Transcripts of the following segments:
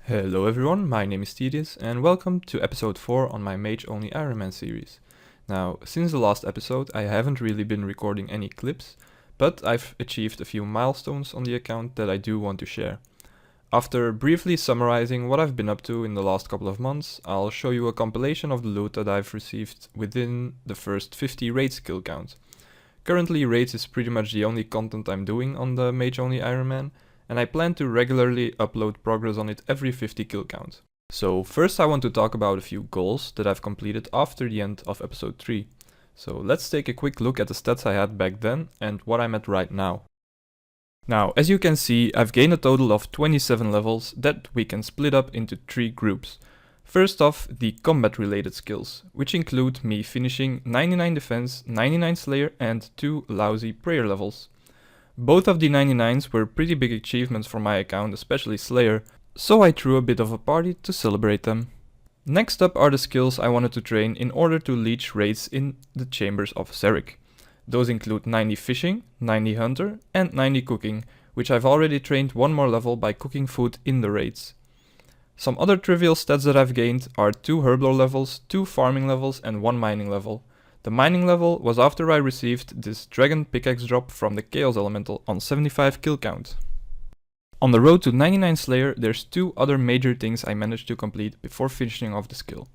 Hello everyone, my name is Tedious and welcome to episode 4 on my Mage only Ironman series. Now, since the last episode I haven't really been recording any clips, but I've achieved a few milestones on the account that I do want to share. After briefly summarizing what I've been up to in the last couple of months, I'll show you a compilation of the loot that I've received within the first 50 raids kill count. Currently raids is pretty much the only content I'm doing on the Mage only Ironman, and I plan to regularly upload progress on it every 50 kill count. So first I want to talk about a few goals that I've completed after the end of episode 3. So let's take a quick look at the stats I had back then and what I'm at right now. Now, as you can see, I've gained a total of 27 levels that we can split up into 3 groups. First off, the combat related skills, which include me finishing 99 defense, 99 slayer and 2 lousy prayer levels. Both of the 99s were pretty big achievements for my account, especially Slayer, so I threw a bit of a party to celebrate them. Next up are the skills I wanted to train in order to leech raids in the chambers of Xeric. Those include 90 fishing, 90 hunter and 90 cooking, which I've already trained one more level by cooking food in the raids. Some other trivial stats that I've gained are 2 herblore levels, 2 farming levels and 1 mining level. The mining level was after I received this dragon pickaxe drop from the Chaos Elemental on 75 kill count. On the road to 99 Slayer, there's 2 other major things I managed to complete before finishing off the skill.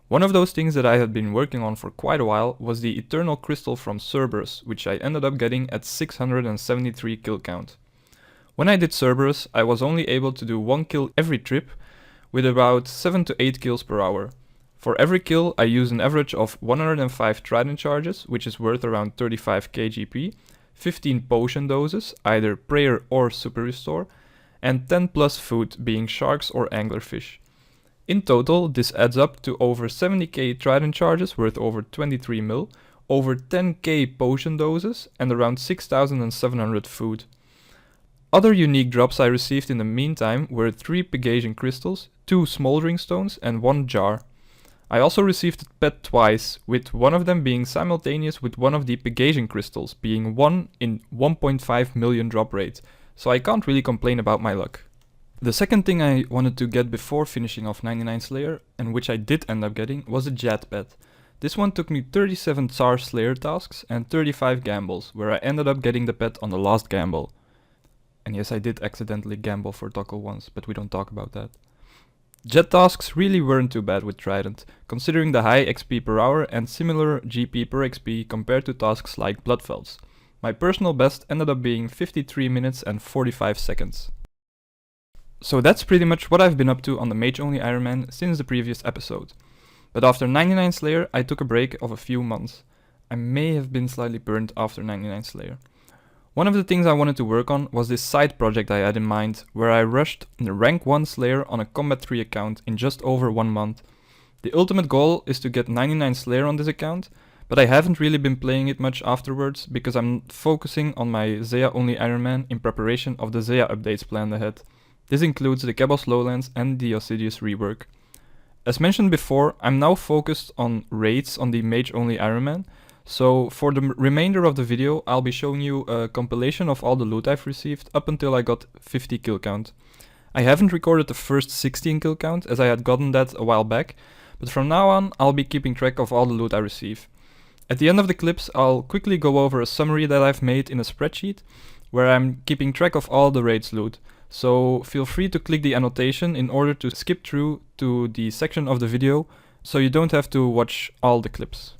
One of those things that I had been working on for quite a while was the Eternal Crystal from Cerberus, which I ended up getting at 673 kill count. When I did Cerberus, I was only able to do 1 kill every trip, with about 7 to 8 kills per hour. For every kill I use an average of 105 trident charges, which is worth around 35 kgp, 15 potion doses, either prayer or super restore, and 10 plus food, being sharks or anglerfish. In total this adds up to over 70k trident charges worth over 23 mil, over 10k potion doses and around 6700 food. Other unique drops I received in the meantime were 3 Pegasian crystals, 2 smoldering stones and 1 jar. I also received a pet twice, with one of them being simultaneous with one of the Pegasian crystals, being 1 in 1.5 million drop rate, so I can't really complain about my luck. The second thing I wanted to get before finishing off 99 Slayer, and which I did end up getting, was a Jet pet. This one took me 37 Tsar Slayer tasks and 35 gambles, where I ended up getting the pet on the last gamble. And yes, I did accidentally gamble for Tuckle once, but we don't talk about that. Jet tasks really weren't too bad with Trident, considering the high XP per hour and similar GP per XP compared to tasks like Bloodfelds. My personal best ended up being 53 minutes and 45 seconds. So that's pretty much what I've been up to on the Mage only Ironman since the previous episode. But after 99 Slayer I took a break of a few months. I may have been slightly burnt after 99 Slayer. One of the things I wanted to work on was this side project I had in mind, where I rushed the rank 1 Slayer on a combat 3 account in just over 1 month. The ultimate goal is to get 99 Slayer on this account, but I haven't really been playing it much afterwards because I'm focusing on my Zea only Ironman in preparation of the Zea updates planned ahead. This includes the Kebos Lowlands and the Obsidious rework. As mentioned before, I'm now focused on raids on the Mage only Ironman. So for the remainder of the video I'll be showing you a compilation of all the loot I've received up until I got 50 kill count. I haven't recorded the first 16 kill count as I had gotten that a while back, but from now on I'll be keeping track of all the loot I receive. At the end of the clips I'll quickly go over a summary that I've made in a spreadsheet where I'm keeping track of all the raids loot, so feel free to click the annotation in order to skip through to the section of the video so you don't have to watch all the clips.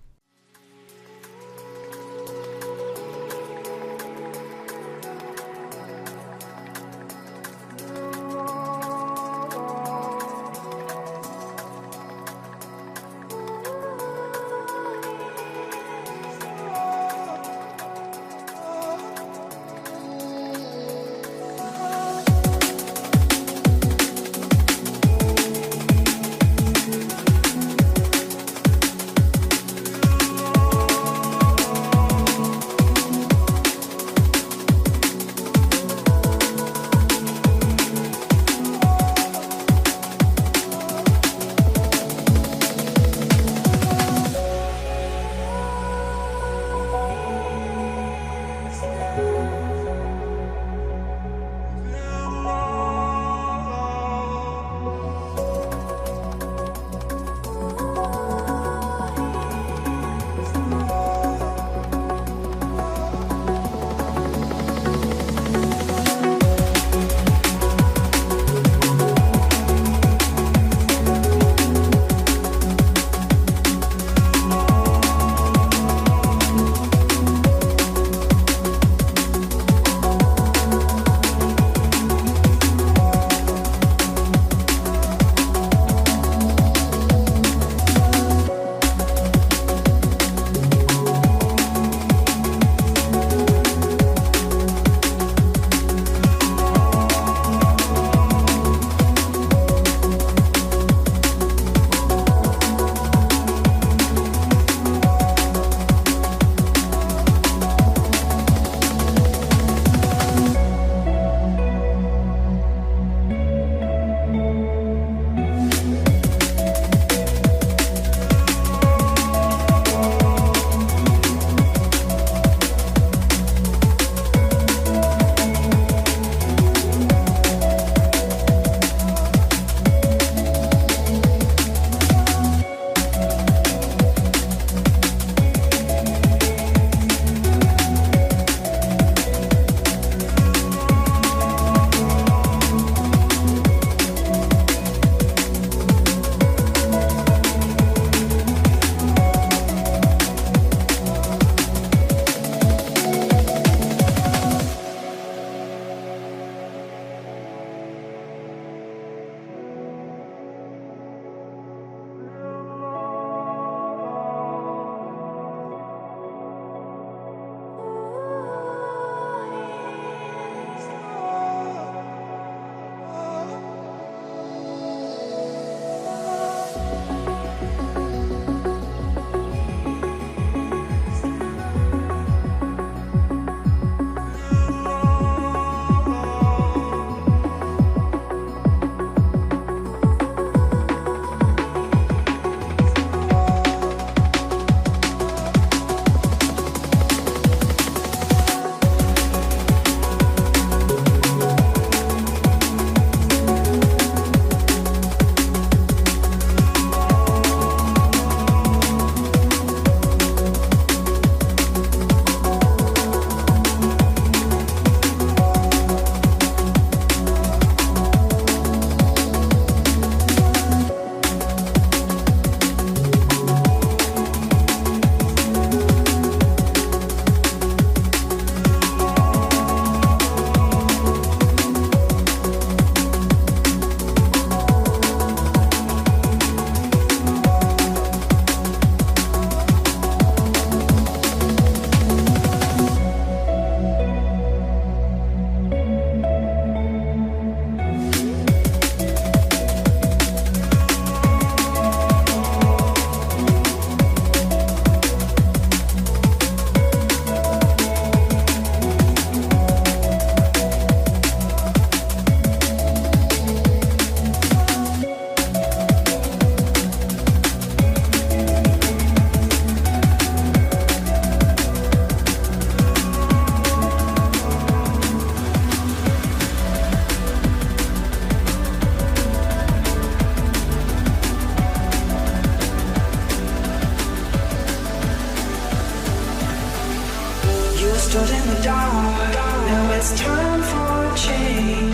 it's time for change.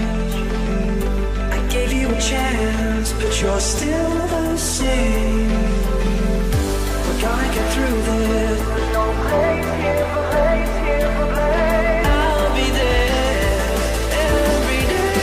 I gave you a chance, but you're still the same. We're gonna get through this. No place here for place, here for place. I'll be there every day.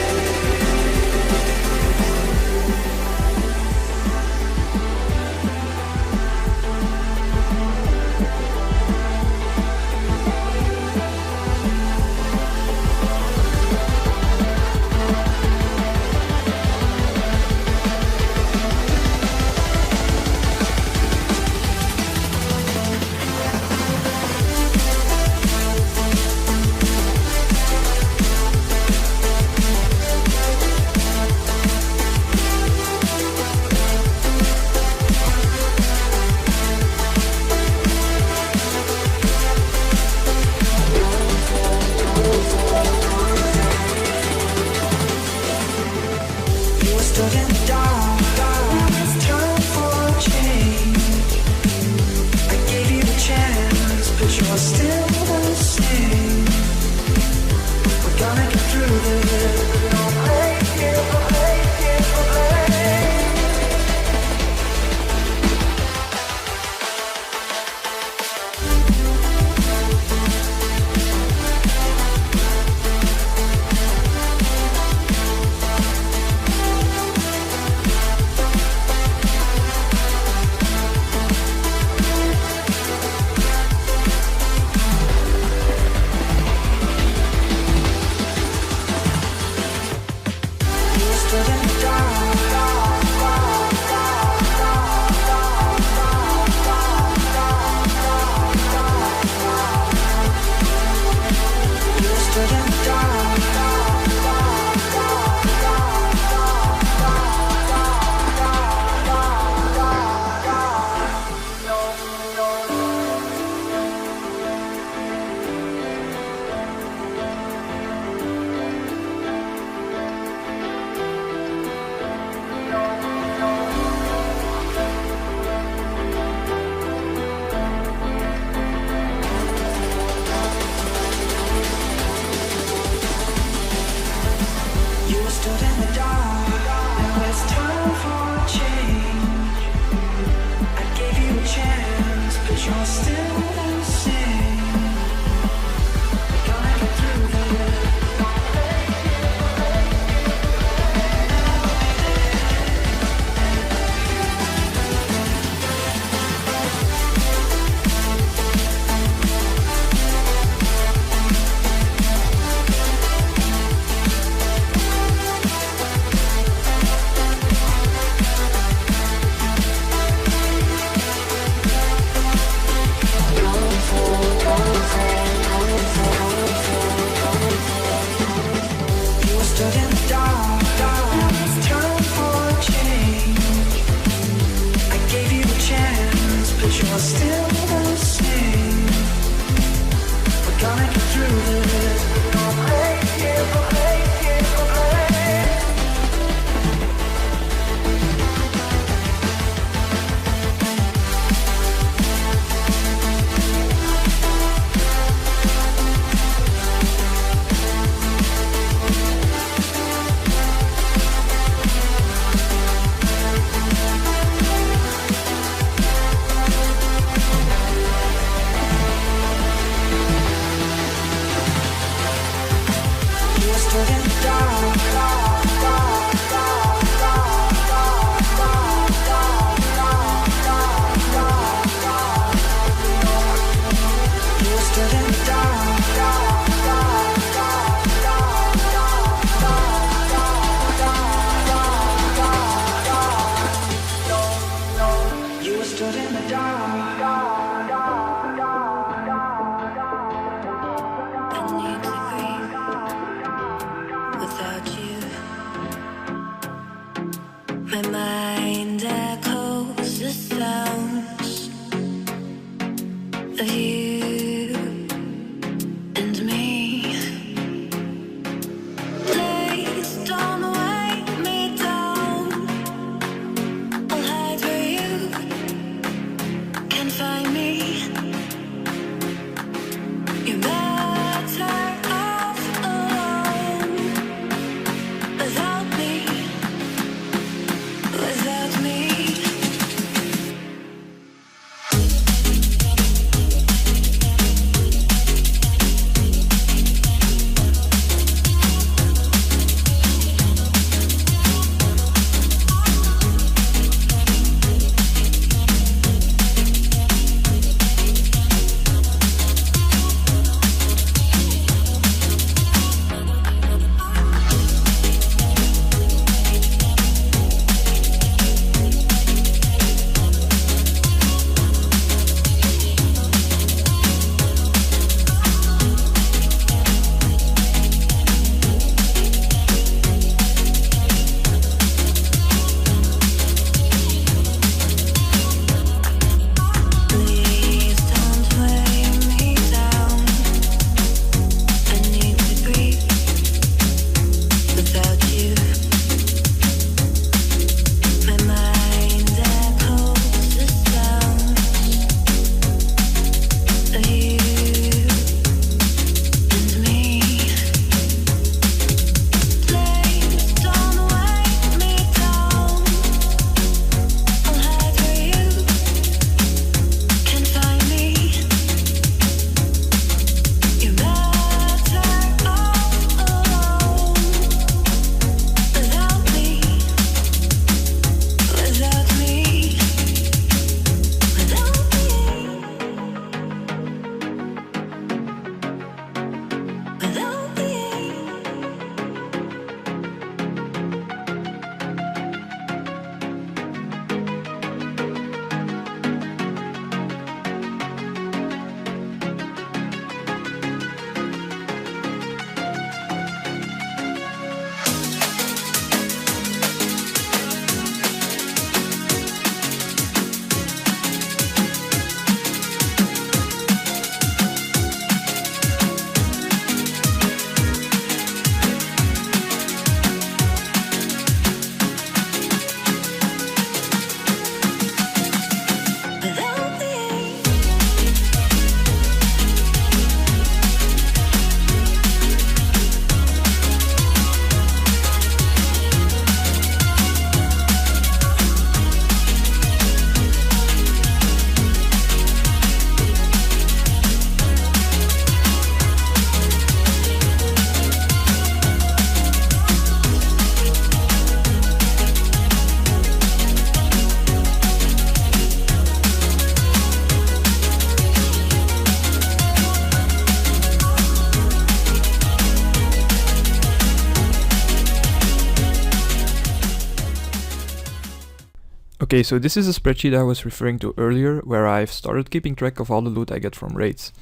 Okay, so this is a spreadsheet I was referring to earlier, where I've started keeping track of all the loot I get from raids.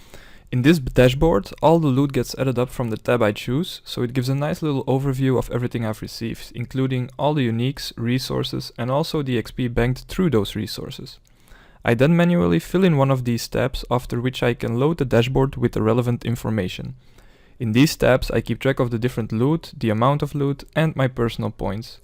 In this dashboard, all the loot gets added up from the tab I choose, so it gives a nice little overview of everything I've received, including all the uniques, resources, and also the XP banked through those resources. I then manually fill in one of these tabs, after which I can load the dashboard with the relevant information. In these tabs, I keep track of the different loot, the amount of loot, and my personal points.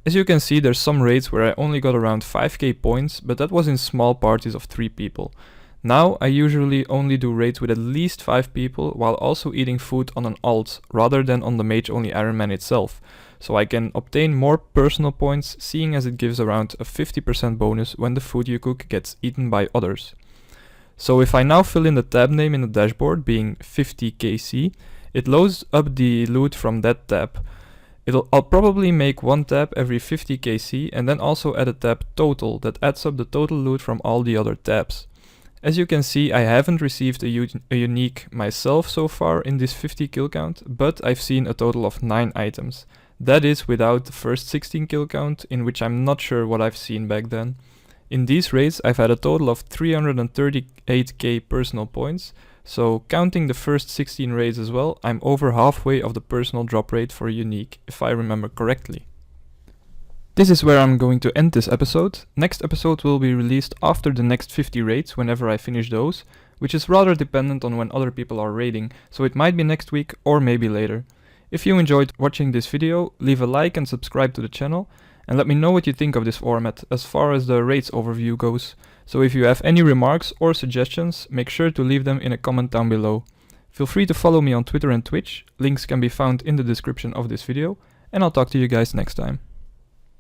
As you can see, there's some raids where I only got around 5k points, but that was in small parties of 3 people. Now, I usually only do raids with at least 5 people, while also eating food on an alt, rather than on the Mage only Ironman itself, so I can obtain more personal points, seeing as it gives around a 50% bonus when the food you cook gets eaten by others. So if I now fill in the tab name in the dashboard, being 50kc, it loads up the loot from that tab. I'll probably make one tab every 50kc and then also add a tab total that adds up the total loot from all the other tabs. As you can see, I haven't received a unique myself so far in this 50 kill count, but I've seen a total of 9 items. That is without the first 16 kill count, in which I'm not sure what I've seen back then. In these raids I've had a total of 338k personal points, so counting the first 16 raids as well, I'm over halfway of the personal drop rate for unique, if I remember correctly. This is where I'm going to end this episode. Next episode will be released after the next 50 raids, whenever I finish those, which is rather dependent on when other people are raiding, so it might be next week or maybe later. If you enjoyed watching this video, leave a like and subscribe to the channel, and let me know what you think of this format as far as the raids overview goes. So if you have any remarks or suggestions, make sure to leave them in a comment down below. Feel free to follow me on Twitter and Twitch, links can be found in the description of this video, and I'll talk to you guys next time.